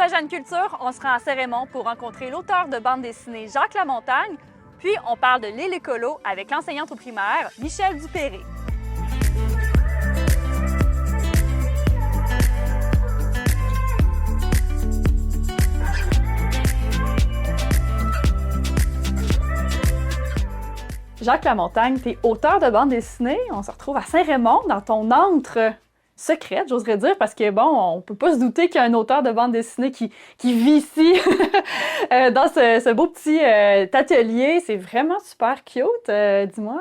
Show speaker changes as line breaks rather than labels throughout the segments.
la Jeune Culture, on se rend à Cérémont pour rencontrer l'auteur de bande dessinée Jacques Lamontagne, puis on parle de l'île écolo avec l'enseignante au primaire Michèle Dupéré. Jacques Lamontagne, tu es auteur de bande dessinée. On se retrouve à Saint-Raymond, dans ton antre secrète, j'oserais dire, parce que, bon, on peut pas se douter qu'il y a un auteur de bande dessinée qui vit ici, dans ce beau petit atelier. C'est vraiment super cute. Dis-moi,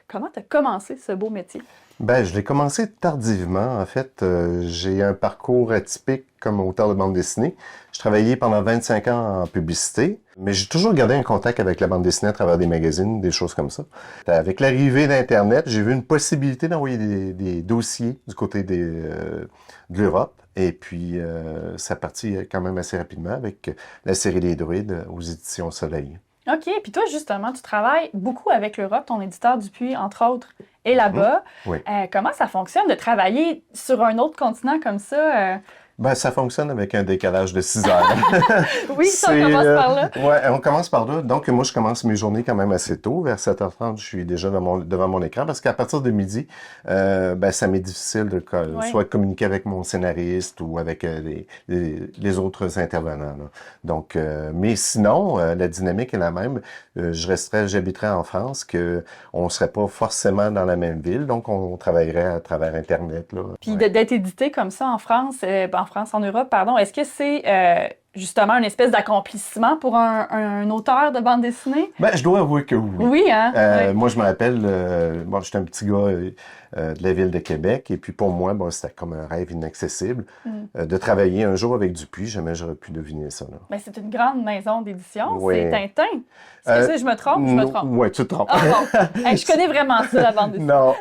comment tu as commencé ce beau métier?
Ben, je l'ai commencé tardivement. En fait, j'ai un parcours atypique comme auteur de bande dessinée. Je travaillais pendant 25 ans en publicité, mais j'ai toujours gardé un contact avec la bande dessinée à travers des magazines, des choses comme ça. Avec l'arrivée d'Internet, j'ai vu une possibilité d'envoyer des dossiers du côté de l'Europe. Et puis, ça partit quand même assez rapidement avec la série Les Druides aux éditions Soleil.
OK. Puis toi, justement, tu travailles beaucoup avec l'Europe. Ton éditeur Dupuis, entre autres, est là-bas.
Oui.
Comment ça fonctionne de travailler sur un autre continent comme ça?
Ben, ça fonctionne avec un décalage de 6 heures.
Oui, ça, on commence par là.
Ouais, on commence par là. Donc, moi, je commence mes journées quand même assez tôt. Vers 7h30, je suis déjà devant mon écran parce qu'à partir de midi, ben, ça m'est difficile de soit de communiquer avec mon scénariste ou avec les autres intervenants, là. Donc, mais sinon, la dynamique est la même. J'habiterais en France, on serait pas forcément dans la même ville. Donc, on travaillerait à travers Internet, là.
Puis d'être édité comme ça en France, en Europe, pardon, est-ce que c'est justement une espèce d'accomplissement pour un auteur de bande dessinée?
Ben, je dois avouer que oui.
Oui, hein? Oui.
Moi, je me rappelle, bon, j'étais un petit gars de la ville de Québec, et puis pour moi, bon, c'était comme un rêve inaccessible de travailler un jour avec Dupuis. Jamais j'aurais pu deviner ça, là.
Ben, c'est une grande maison d'édition,
Oui.
c'est Tintin. Est-ce que je me trompe? Je me trompe.
Oui, tu te trompes.
Ah bon. Hey, je connais vraiment ça, la bande dessinée.
Non,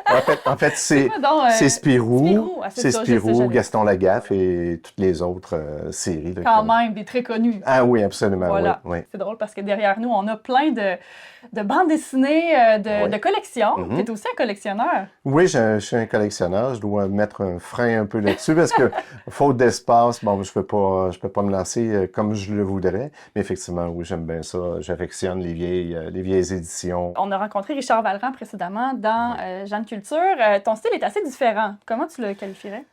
en fait c'est Spirou,
c'est ça,
Spirou, Gaston Lagaffe et toutes les autres séries.
Quand même, des très connus.
Ah oui, absolument.
Voilà.
Oui.
C'est drôle parce que derrière nous, on a plein de bandes dessinées, de collections. Tu es aussi un collectionneur.
Oui, je suis un collectionneur. Je dois mettre un frein un peu là-dessus parce que, faute d'espace, bon, je peux pas me lancer comme je le voudrais. Mais effectivement, oui, j'aime bien ça. J'affectionne les vieilles éditions.
On a rencontré Richard Valran précédemment dans Jeune Culture. Ton style est assez différent. Comment tu le qualifierais?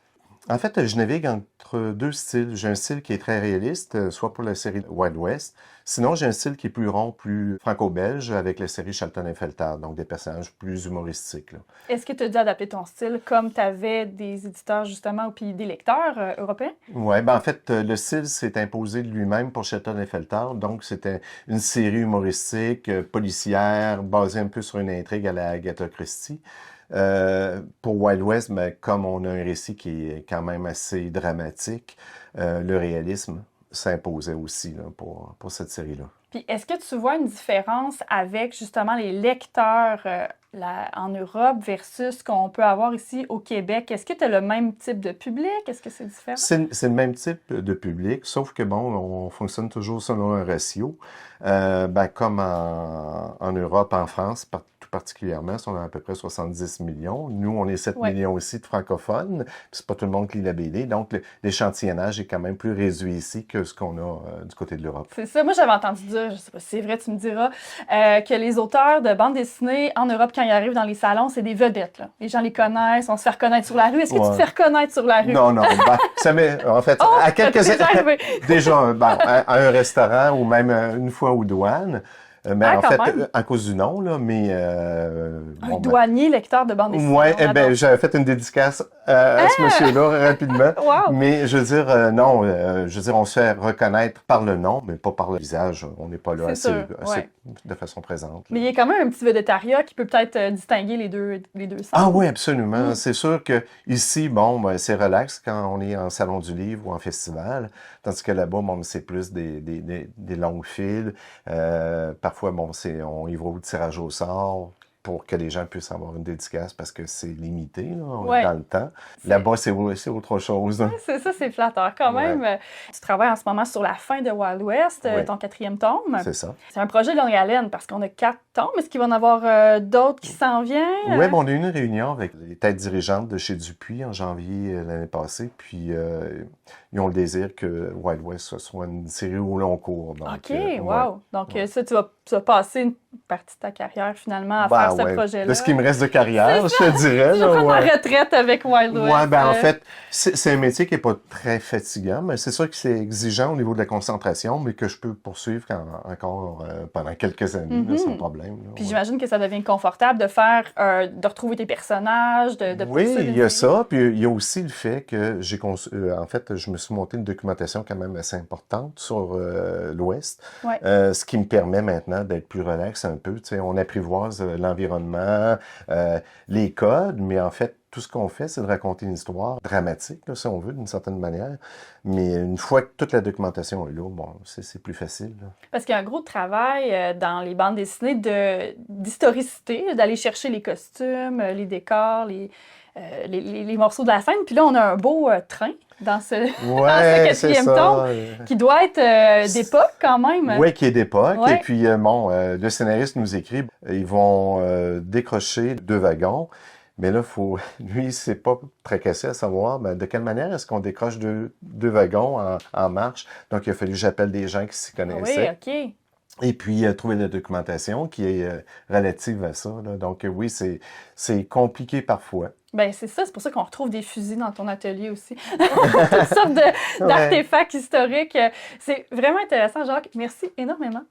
En fait, je navigue entre deux styles. J'ai un style qui est très réaliste, soit pour la série Wild West. Sinon, j'ai un style qui est plus rond, plus franco-belge, avec la série Shelton et Feltard, donc des personnages plus humoristiques, là.
Est-ce que tu as dû adapter ton style comme tu avais des éditeurs, justement, ou puis des lecteurs européens?
Oui, ben en fait, le style s'est imposé de lui-même pour Shelton et Feltard. Donc, c'était une série humoristique, policière, basée un peu sur une intrigue à la Agatha Christie. Pour Wild West, ben, comme on a un récit qui est quand même assez dramatique, le réalisme s'imposait aussi là, pour cette série-là.
Puis est-ce que tu vois une différence avec justement les lecteurs en Europe versus ce qu'on peut avoir ici au Québec? Est-ce que tu as le même type de public? Est-ce que c'est différent?
C'est le même type de public, sauf que bon, on fonctionne toujours selon un ratio. Ben, comme en Europe, en France, tout particulièrement, on a à peu près 70 millions. Nous, on est 7 millions aussi de francophones. C'est pas tout le monde qui lit la BD. Donc, l'échantillonnage est quand même plus réduit ici que ce qu'on a du côté de l'Europe.
C'est ça. Moi, j'avais entendu dire, je sais pas si c'est vrai, tu me diras, que les auteurs de bande dessinée en Europe, quand ils arrivent dans les salons, c'est des vedettes, là. Les gens les connaissent, on se fait reconnaître sur la rue. Est-ce que tu te fais reconnaître sur la rue?
Non, ben, ça m'est, en fait, à quelques... Déjà, ben, à un restaurant ou même une fois aux douanes. Mais en fait, à cause du nom, là, mais...
un douanier lecteur de bande dessinée.
Oui, j'avais fait une dédicace à ce monsieur-là rapidement.
Wow.
Mais je veux dire, non, je veux dire, on se fait reconnaître par le nom, mais pas par le visage. On n'est pas là assez de façon présente. Là.
Mais il y a quand même un petit vedettariat qui peut peut-être distinguer les deux sens.
Ah oui, absolument. C'est sûr que ici, bon, ben, c'est relax quand on est en salon du livre ou en festival, tandis que là-bas, bon, c'est plus des longues files. Parfois, bon, on y va au tirage au sort pour que les gens puissent avoir une dédicace parce que c'est limité là, dans le temps. Là-bas, c'est autre chose. Hein.
C'est ça, c'est flatteur quand même. Tu travailles en ce moment sur la fin de Wild West, ton 4e tome.
C'est ça.
C'est un projet de longue haleine parce qu'on a 4 tomes. Est-ce qu'il va y en avoir d'autres qui s'en viennent?
Oui, on a eu une réunion avec les têtes dirigeantes de chez Dupuis en janvier l'année passée. Puis, ils ont le désir que Wild West ce soit une série au long cours. Donc,
OK,
ouais.
wow! Donc,
Ouais.
ça, tu vas passer une partie de ta carrière, finalement, à
Ben,
faire ce
ouais.
projet-là.
De ce qui me reste de carrière, je te dirais.
Tu
Là,
vas prendre
ouais.
ta retraite avec Wild West.
Ouais, ben en fait, c'est un métier qui est pas très fatigant, mais c'est sûr que c'est exigeant au niveau de la concentration, mais que je peux poursuivre encore pendant quelques années, là, sans problème. Là,
Puis
ouais.
j'imagine que ça devient confortable de faire, de retrouver tes personnages, de
Oui,
poursuivre
il
une
y a
série.
ça, puis il y a aussi le fait que en fait, je me suis monté une documentation quand même assez importante sur l'Ouest,
Ouais.
ce qui me permet maintenant d'être plus relax un peu. Tu sais, on apprivoise l'environnement, les codes, mais en fait, tout ce qu'on fait, c'est de raconter une histoire dramatique, là, si on veut, d'une certaine manière. Mais une fois que toute la documentation est là, bon, c'est plus facile. Là.
Parce qu'il y a un gros travail dans les bandes dessinées d'historicité, d'aller chercher les costumes, les décors, les morceaux de la scène. Puis là, on a un beau train dans ce, dans ce
Ouais, c'est
quatrième
ça.
tome qui doit être d'époque quand même.
Oui, qui est d'époque.
Ouais.
Et puis, bon, le scénariste nous écrit, ils vont décrocher 2 wagons. Mais là, lui, c'est pas tracassé à savoir de quelle manière est-ce qu'on décroche deux wagons en marche. Donc, il a fallu que j'appelle des gens qui s'y
Oui,
connaissaient.
OK.
Et puis, trouver la documentation qui est relative à ça. Là. Donc, oui, c'est compliqué parfois.
Ben c'est ça, c'est pour ça qu'on retrouve des fusils dans ton atelier aussi. Toutes sortes d'artefacts historiques. C'est vraiment intéressant, Jacques. Merci énormément.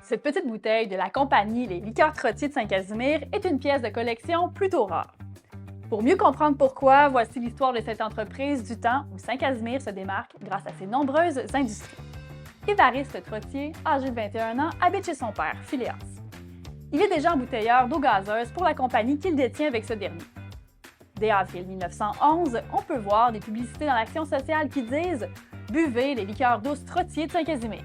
Cette petite bouteille de la compagnie Les Liqueurs Trottier de Saint-Casimir est une pièce de collection plutôt rare. Pour mieux comprendre pourquoi, voici l'histoire de cette entreprise du temps où Saint-Casimir se démarque grâce à ses nombreuses industries. Évariste Trottier, âgé de 21 ans, habite chez son père, Phileas. Il est déjà embouteilleur d'eau gazeuse pour la compagnie qu'il détient avec ce dernier. Dès avril 1911, on peut voir des publicités dans l'Action sociale qui disent « Buvez les liqueurs douces Trottier de Saint-Casimir ».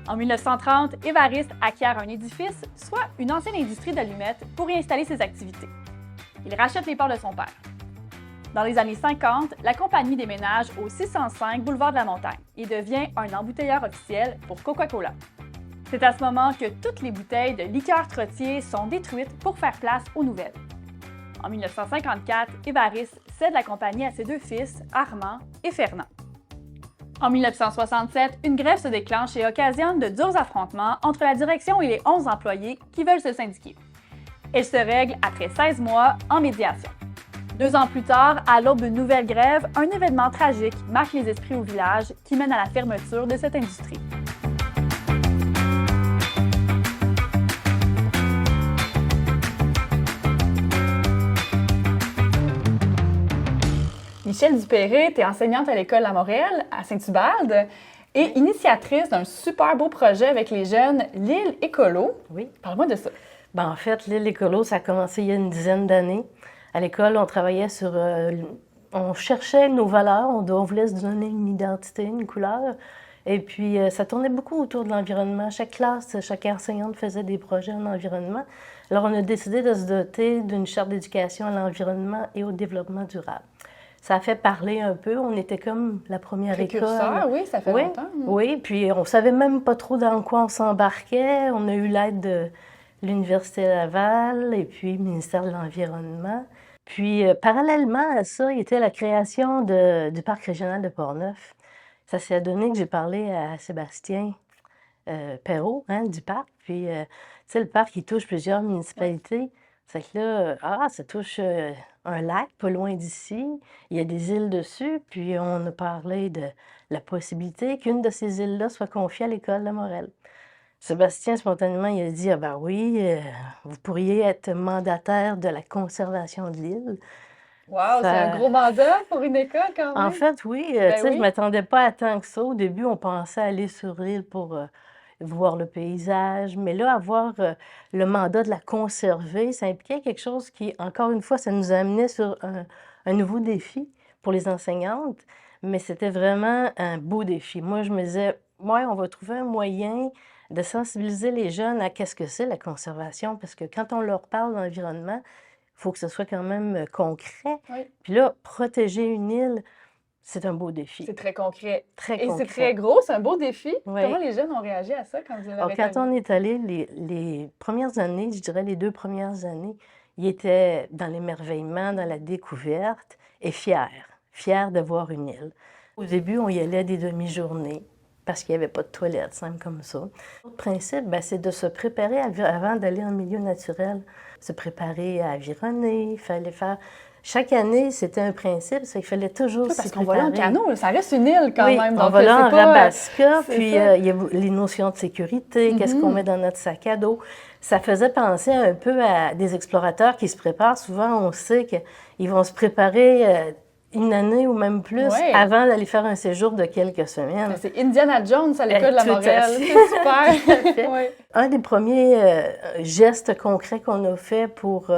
En 1930, Évariste acquiert un édifice, soit une ancienne industrie d'allumettes, pour y installer ses activités. Il rachète les parts de son père. Dans les années 50, la compagnie déménage au 605 boulevard de la Montagne et devient un embouteilleur officiel pour Coca-Cola. C'est à ce moment que toutes les bouteilles de liqueurs Trottier sont détruites pour faire place aux nouvelles. En 1954, Évariste cède la compagnie à ses 2 fils, Armand et Fernand. En 1967, une grève se déclenche et occasionne de durs affrontements entre la direction et les 11 employés qui veulent se syndiquer. Elle se règle après 16 mois en médiation. 2 ans plus tard, à l'aube d'une nouvelle grève, un événement tragique marque les esprits au village qui mène à la fermeture de cette industrie. Michèle Dupéré, tu es enseignante à l'École La Morelle, à Saint-Ubalde, et initiatrice d'un super beau projet avec les jeunes, l'île Écolo.
Oui.
Parle-moi de ça.
Ben, en fait, l'île Écolo, ça a commencé il y a une dizaine d'années. À l'école, on travaillait sur... on cherchait nos valeurs, on voulait se donner une identité, une couleur. Et puis, ça tournait beaucoup autour de l'environnement. Chaque classe, chaque enseignante faisait des projets en environnement. Alors, on a décidé de se doter d'une charte d'éducation à l'environnement et au développement durable. Ça a fait parler un peu. On était comme la première
Précurseur,
école.
oui, ça fait
Oui,
longtemps.
oui, puis on savait même pas trop dans quoi on s'embarquait. On a eu l'aide de l'Université Laval et puis le ministère de l'Environnement. Puis, parallèlement à ça, il y était la création du Parc régional de Portneuf. Ça s'est donné que j'ai parlé à Sébastien Perrault, du parc. Puis, tu sais, le parc, il touche plusieurs municipalités. C'est que là, ça touche un lac pas loin d'ici. Il y a des îles dessus. Puis, on a parlé de la possibilité qu'une de ces îles-là soit confiée à l'École La Morelle. Sébastien, spontanément, il a dit « Ah ben oui, vous pourriez être mandataire de la conservation de l'île. »
Wow, c'est un gros mandat pour une école quand même.
En fait, oui. Tu sais, je ne m'attendais pas à tant que ça. Au début, on pensait aller sur l'île pour voir le paysage. Mais là, avoir le mandat de la conserver, ça impliquait quelque chose qui, encore une fois, ça nous amenait sur un nouveau défi pour les enseignantes. Mais c'était vraiment un beau défi. Moi, je me disais, ouais, on va trouver un moyen de sensibiliser les jeunes à qu'est-ce que c'est la conservation. Parce que quand on leur parle d'environnement, il faut que ce soit quand même concret.
Oui.
Puis là, protéger une île, c'est un beau défi.
C'est très concret.
Très
Et
concret.
c'est très gros, c'est un beau défi.
Oui.
Comment les jeunes ont réagi à ça quand vous
Alors,
l'avez
quand
établi?
on est allé les premières années, je dirais les 2 premières années, ils étaient dans l'émerveillement, dans la découverte et fiers de voir une île. Au début, on y allait des demi-journées parce qu'il n'y avait pas de toilettes, simple comme ça. L'autre principe, ben, c'est de se préparer avant d'aller en milieu naturel. Se préparer à avironner, il fallait faire... Chaque année, c'était un principe, c'est qu'il fallait toujours
Oui,
s'y
parce qu'on va là en
préparer.
canot, là, ça reste une île quand
Oui,
même.
on
Donc,
va là en
c'est pas,
rabasca,
c'est
puis
ça.
il y a les notions de sécurité, qu'est-ce qu'on
Mhm.
met dans notre sac à dos. Ça faisait penser un peu à des explorateurs qui se préparent. Souvent, on sait qu'ils vont se préparer une année ou même plus
Ouais.
avant d'aller faire un séjour de quelques semaines.
Ben, c'est Indiana Jones à l'école de la
Tout à
Morelle.
fait.
C'est super.
Tout à fait.
Ouais.
Un des premiers gestes concrets qu'on a fait pour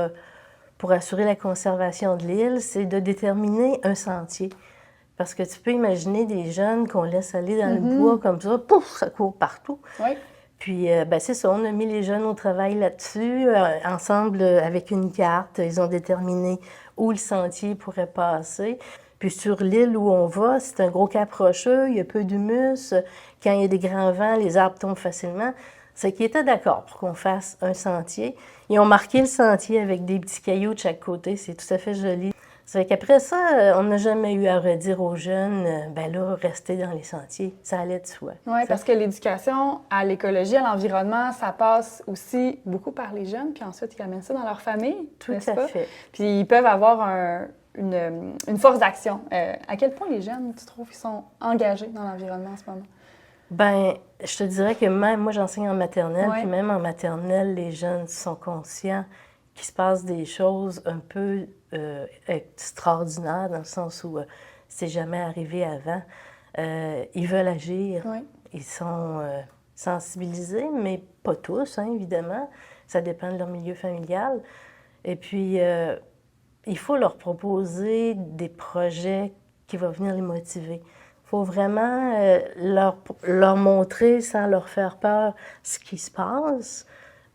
assurer la conservation de l'île, c'est de déterminer un sentier. Parce que tu peux imaginer des jeunes qu'on laisse aller dans le bois comme ça, pouf, ça court partout.
Ouais.
Puis, ben, c'est ça, on a mis les jeunes au travail là-dessus, ensemble avec une carte. Ils ont déterminé où le sentier pourrait passer. Puis sur l'île où on va, c'est un gros cap rocheux, il y a peu d'humus. Quand il y a des grands vents, les arbres tombent facilement. C'est qu'ils étaient d'accord pour qu'on fasse un sentier. Ils ont marqué le sentier avec des petits cailloux de chaque côté. C'est tout à fait joli. Ça fait qu'après ça, on n'a jamais eu à redire aux jeunes, ben là, restez dans les sentiers. Ça allait de soi.
Oui, parce que l'éducation à l'écologie, à l'environnement, ça passe aussi beaucoup par les jeunes, puis ensuite ils amènent ça dans leur famille,
Tout
n'est-ce
à
pas?
fait.
Puis ils peuvent avoir une force d'action. À quel point les jeunes, tu trouves, ils sont engagés dans l'environnement en ce moment?
Ben, je te dirais que même, moi j'enseigne en maternelle,
Ouais.
puis même en maternelle, les jeunes sont conscients qu'il se passe des choses un peu extraordinaires, dans le sens où c'est jamais arrivé avant. Ils veulent agir,
Oui.
ils sont sensibilisés, mais pas tous, hein, évidemment. Ça dépend de leur milieu familial. Et puis, il faut leur proposer des projets qui vont venir les motiver. Il faut vraiment leur montrer, sans leur faire peur, ce qui se passe.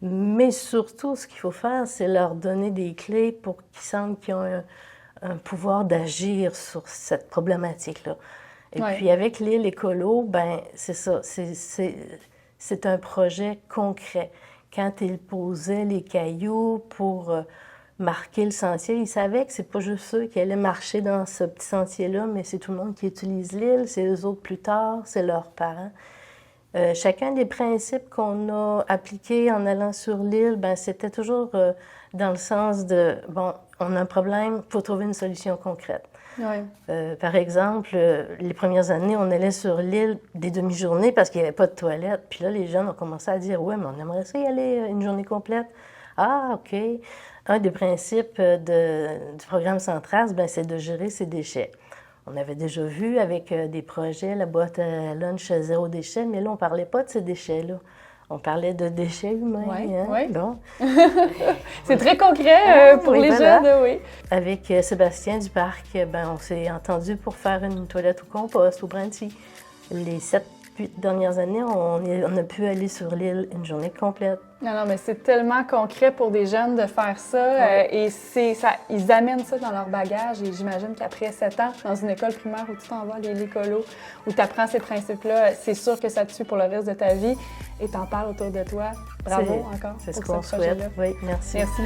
Mais surtout, ce qu'il faut faire, c'est leur donner des clés pour qu'ils sentent qu'ils ont un pouvoir d'agir sur cette problématique-là. Et
Ouais.
puis, avec l'île écolo, ben c'est ça, c'est un projet concret. Quand ils posaient les cailloux pour marquer le sentier, ils savaient que c'est pas juste eux qui allaient marcher dans ce petit sentier-là, mais c'est tout le monde qui utilise l'île, c'est eux autres plus tard, c'est leurs parents. Chacun des principes qu'on a appliqués en allant sur l'île, ben, c'était toujours dans le sens de, bon, on a un problème, il faut trouver une solution concrète.
Oui.
Par exemple, les premières années, on allait sur l'île des demi-journées parce qu'il n'y avait pas de toilette. Puis là, les jeunes ont commencé à dire, ouais, mais on aimerait ça y aller une journée complète. Ah, OK. Un des principes du programme Centras, ben, c'est de gérer ses déchets. On avait déjà vu avec des projets la boîte à lunch zéro déchet, mais là, on ne parlait pas de ces déchets-là. On parlait de déchets humains.
Oui,
hein?
oui.
Bon.
C'est très concret
Ah,
pour
oui,
les
voilà.
jeunes, oui.
Avec Sébastien du parc, ben, on s'est entendu pour faire une toilette au compost, au Brenty. Les 7-8 dernières années, on a pu aller sur l'île une journée complète.
Non, non, mais c'est tellement concret pour des jeunes de faire ça. Et ils amènent ça dans leur bagage. Et j'imagine qu'après 7 ans, dans une école primaire où tu t'en vas, l'écolo, où tu apprends ces principes-là, c'est sûr que ça te suit pour le reste de ta vie. Et t'en parles autour de toi. Bravo encore
C'est ce
pour
qu'on
ce projet-là.
souhaite. Oui, merci.
Merci.